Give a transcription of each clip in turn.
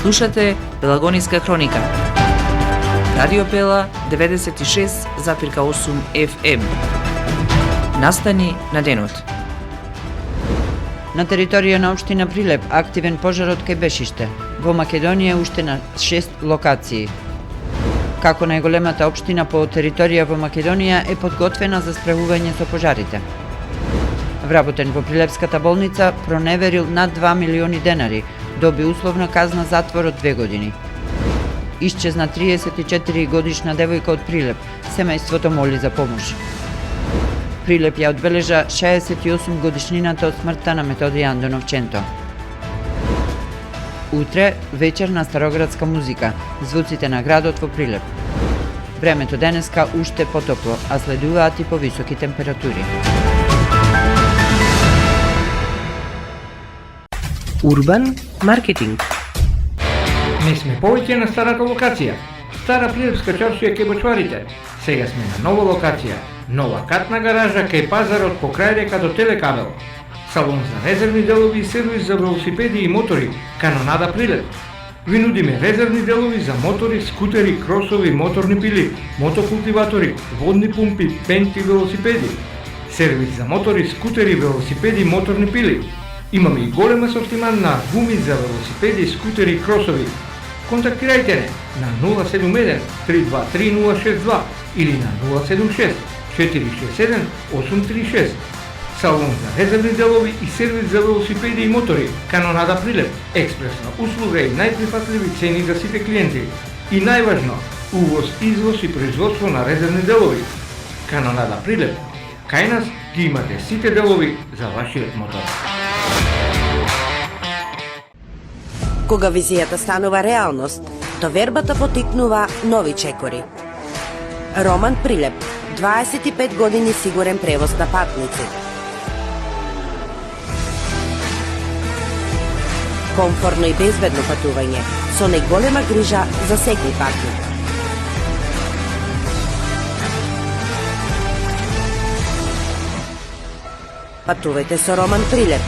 Слушате Пелагониска хроника. Радио Пела 96,8 FM. Настани на денот. На територија на општина Прилеп активен пожар од кај бешиште. Во Македонија уште на 6 локации. Како најголемата општина по територија во Македонија е подготвена за справување со пожарите. Вработен во Прилепската болница проневерил над 2 милиони денари, доби условна казна затвор од 2 години. Исчезна 34 годишна девојка од Прилеп, семејството моли за помош. Прилеп ја одбележа 68 годишнината од смртта на Методија Андоновченто. Утре вечер на староградска музика, звуците на градот во Прилеп. Времето денеска уште потопло, а следуваат и повисоки температури. Урбан маркетинг. Не сме повеќе на старата локација. Стара Прилепска чаршија кај Бочварите. Сега сме на нова локација. Нова катна гаража кај пазарот покрај река до Телекабел. Салон за резервни делови и сервис за велосипеди и мотори. Канонада Прилеп. Ви нудиме резервни делови за мотори, скутери, кросови, моторни пили, мотокултиватори, водни пумпи, пенти, велосипеди. Сервис за мотори, скутери, велосипеди и моторни пили. Имаме и голем асортиман на гуми за велосипеди, скутери и кросови. Контактирајте не на 071 323 062 или на 076 467 836. Салон за резервни делови и сервис за велосипеди и мотори. Канонада Прилеп. Експресна услуга и најприфатливи цени за сите клиенти. И најважно, увоз, извоз и производство на резервни делови. Канонада Прилеп. Кај нас ги имате сите делови за вашиот мотор. Кога визијата станува реалност, довербата потикнува нови чекори. Роман Прилеп, 25 години сигурен превоз на патници. Комфорно и безбедно патување, со најголема грижа за секој патник. Патувајте со Роман Прилеп.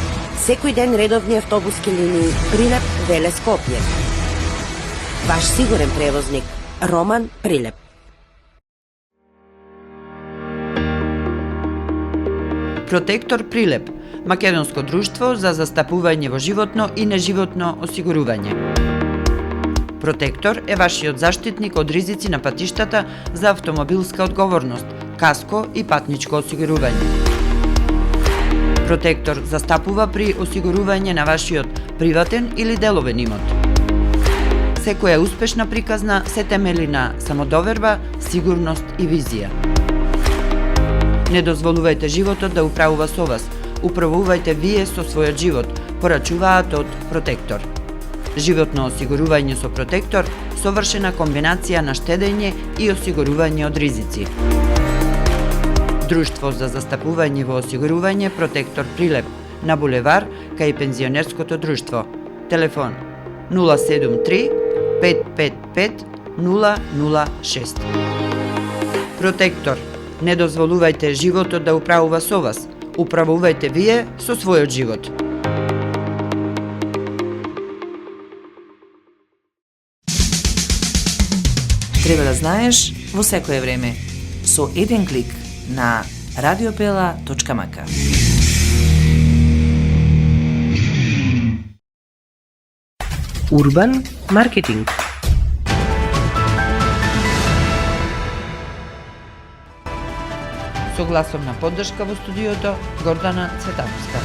Секој ден редовни автобуски линии Прилеп, Велес, Скопје. Ваш сигурен превозник Роман Прилеп. Протектор Прилеп, македонско друштво за застапување во животно и неживотно осигурување. Протектор е вашиот заштитник од ризици на патиштата за автомобилска одговорност, каско и патничко осигурување. Протектор застапува при осигурување на вашиот приватен или деловен имот. Секоја успешна приказна се темели на самодоверба, сигурност и визија. Не дозволувајте животот да управува со вас, управувајте вие со својот живот, порачуваат од Протектор. Животно осигурување со Протектор, совршена комбинација на штедење и осигурување од ризици. Друштво за застапување во осигурување Протектор Прилеп на булевар кај пензионерското друштво. Телефон 073 555 006. Протектор. Не дозволувајте животот да управува со вас. Управувајте вие со својот живот. Треба да знаеш во секое време. Со еден клик на radiopela.mk. Урбан маркетинг. Со гласовна поддршка во студиото Гордана Цветановска.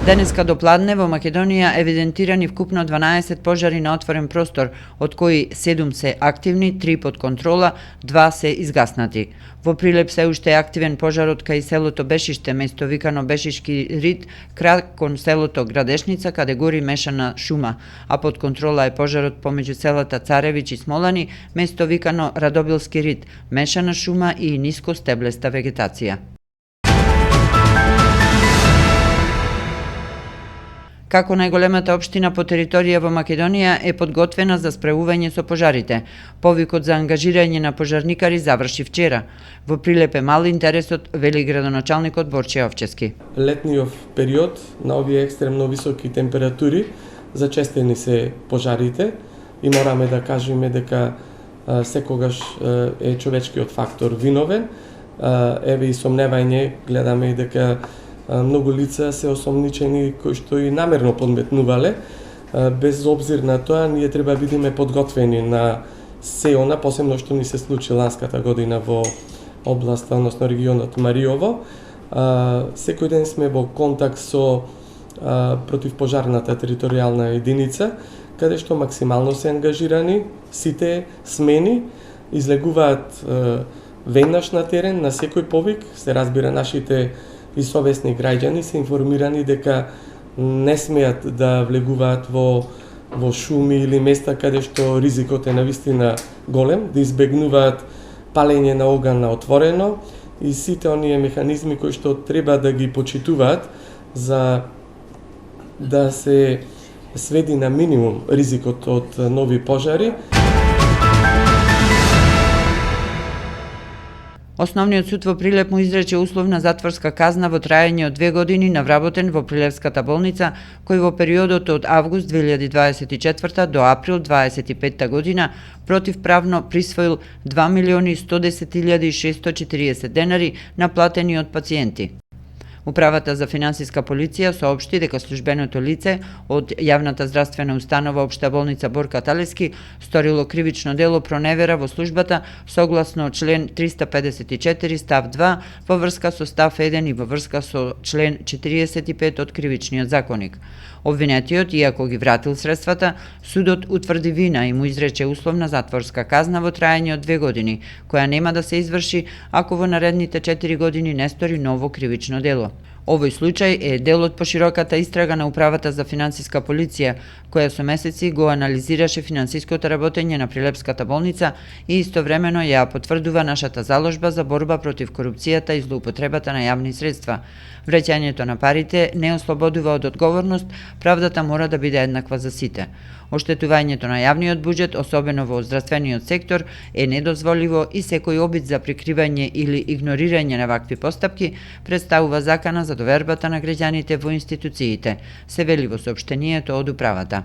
Денеска до пладне во Македонија евидентирани вкупно 12 пожари на отворен простор, од кои 7 се активни, 3 под контрола, 2 се изгаснати. Во Прилеп се уште е активен пожарот кај селото Бешиште, место викано Бешишки рид, крак кон селото Градешница, каде гори мешана шума, а под контрола е пожарот помеѓу селата Царевич и Смолани, место викано Радобилски рид, мешана шума и ниско стеблеста вегетација. Како најголемата општина по територија во Македонија е подготвена за справување со пожарите. Повикот за ангажирање на пожарникари заврши вчера. Во Прилеп е мал интересот, вели градоначалникот Борче Овчески. Летниот период на овие екстремно високи температури зачестени се пожарите и мораме да кажеме дека секогаш е човечкиот фактор виновен. Еве и сомневање, гледаме и дека многу лица се осомничени кои што и намерно подметнувале. Без обзир на тоа, ние треба бидеме подготвени на се она, посебно што ни се случи ланската година во областа, односно регионот Мариово. Секој ден сме во контакт со противпожарната територијална единица, каде што максимално се ангажирани, сите смени излегуваат веднаш на терен, на секој повик. Се разбира, нашите и совесни граѓани се информирани дека не смеат да влегуваат во шуми или места каде што ризикот е навистина голем, да избегнуваат палење на оган на отворено и сите оние механизми кои што треба да ги почитуваат за да се сведи на минимум ризикот од нови пожари. Основниот суд во Прилеп му изрече условна затворска казна во траење од 2 години на вработен во Прилепската болница, кој во периодот од август 2024 до април 2025 година противправно присвоил 2.110.640 денари наплатени од пациенти. Управата за финансиска полиција соопшти дека службеното лице од јавната здравствена установа Општа болница Борка Талески сторило кривично дело проневера во службата согласно член 354 став 2 во врска со став 1 и во врска со член 45 од Кривичниот законник. Обвинетиот, иако ги вратил средствата, судот утврди вина и му изрече условна затворска казна во траење од 2 години, која нема да се изврши ако во наредните 4 години не стори ново кривично дело. Овој случај е дел од пошироката истрага на Управата за финансиска полиција, која со месеци го анализираше финансиското работење на Прилепската болница и истовремено ја потврдува нашата заложба за борба против корупцијата и злоупотребата на јавни средства. Враќањето на парите не ослободува од одговорност, правдата мора да биде еднаква за сите. Оштетувањето на јавниот буџет, особено во здравствениот сектор, е недозволиво и секој обид за прикривање или игнорирање на вакви постапки представува закана за довербата на граѓаните во институциите, се вели во соопштението од управата.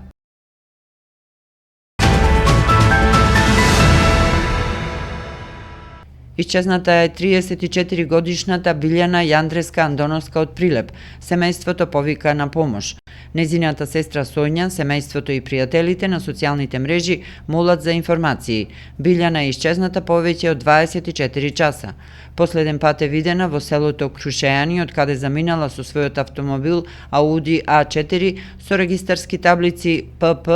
Исчезната е 34 годишната Билјана Јандреска Андоновска од Прилеп. Семејството повика на помош. Незината сестра Соња, семејството и пријателите на социјалните мрежи молат за информации. Билјана е исчезната повеќе од 24 часа. Последен пат е видена во селото Крушејани, од каде заминала со својот автомобил Ауди А4 со регистарски таблици ПП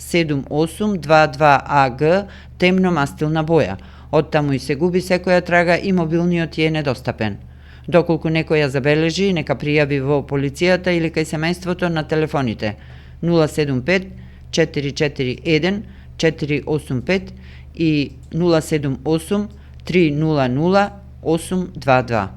7822AG темно мастилна боја. Оттаму и се губи секоја трага и мобилниот е недостапен. Доколку некој ја забележи, нека пријави во полицијата или кај семејството на телефоните 075 441 485 и 078 300 822.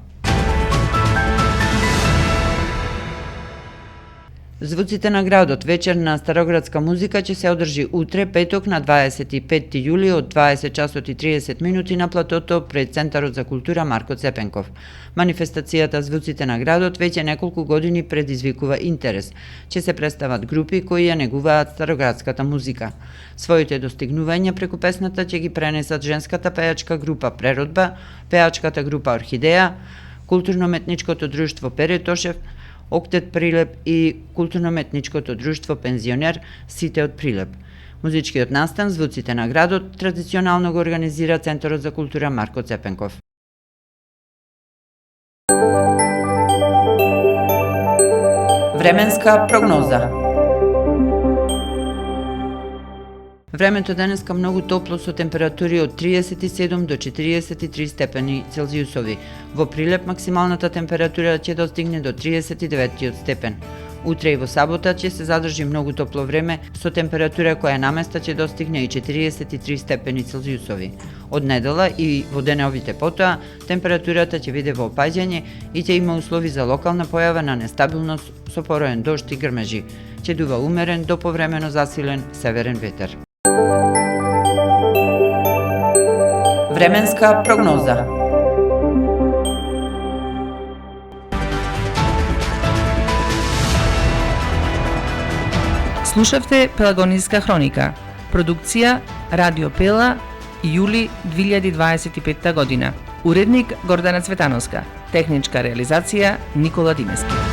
Звуците на градот, вечер на староградска музика ќе се одржи утре, петок на 25 јули од 20 часот и 30 минути на платото пред Центарот за култура Марко Цепенков. Манифестацијата Звуците на градот веќе неколку години предизвикува интерес. Ќе се представат групи кои ја негуваат староградската музика. Своите достигнувања преку песната ќе ги пренесат женската пејачка група Преродба, пејачката група Орхидеја, културно-метничкото друштво Перетошев, Октет Прилеп и културно-метничкото друштво Пензионер, сите од Прилеп. Музичкиот настан Звуците на градот традиционално го организира Центарот за култура Марко Цепенков. Временска прогноза. Времето денеска многу топло со температури од 37 до 43 степени Целзиусови. Во Прилеп максималната температура ќе достигне до 39 степен. Утре и во сабота ќе се задржи многу топло време со температура која наместа ќе достигне и 43 степени Целзиусови. Од недела и во деновите потоа температурата ќе биде во опаѓање и ќе има услови за локална појава на нестабилност со пороен дожд и грмежи. Ќе дува умерен до повремено засилен северен ветер. Временска прогноза. Слушавте Пелагониска хроника. Продукција Радио Пела, јули 2025 година. Уредник Гордана Цветановска. Техничка реализација Никола Димески.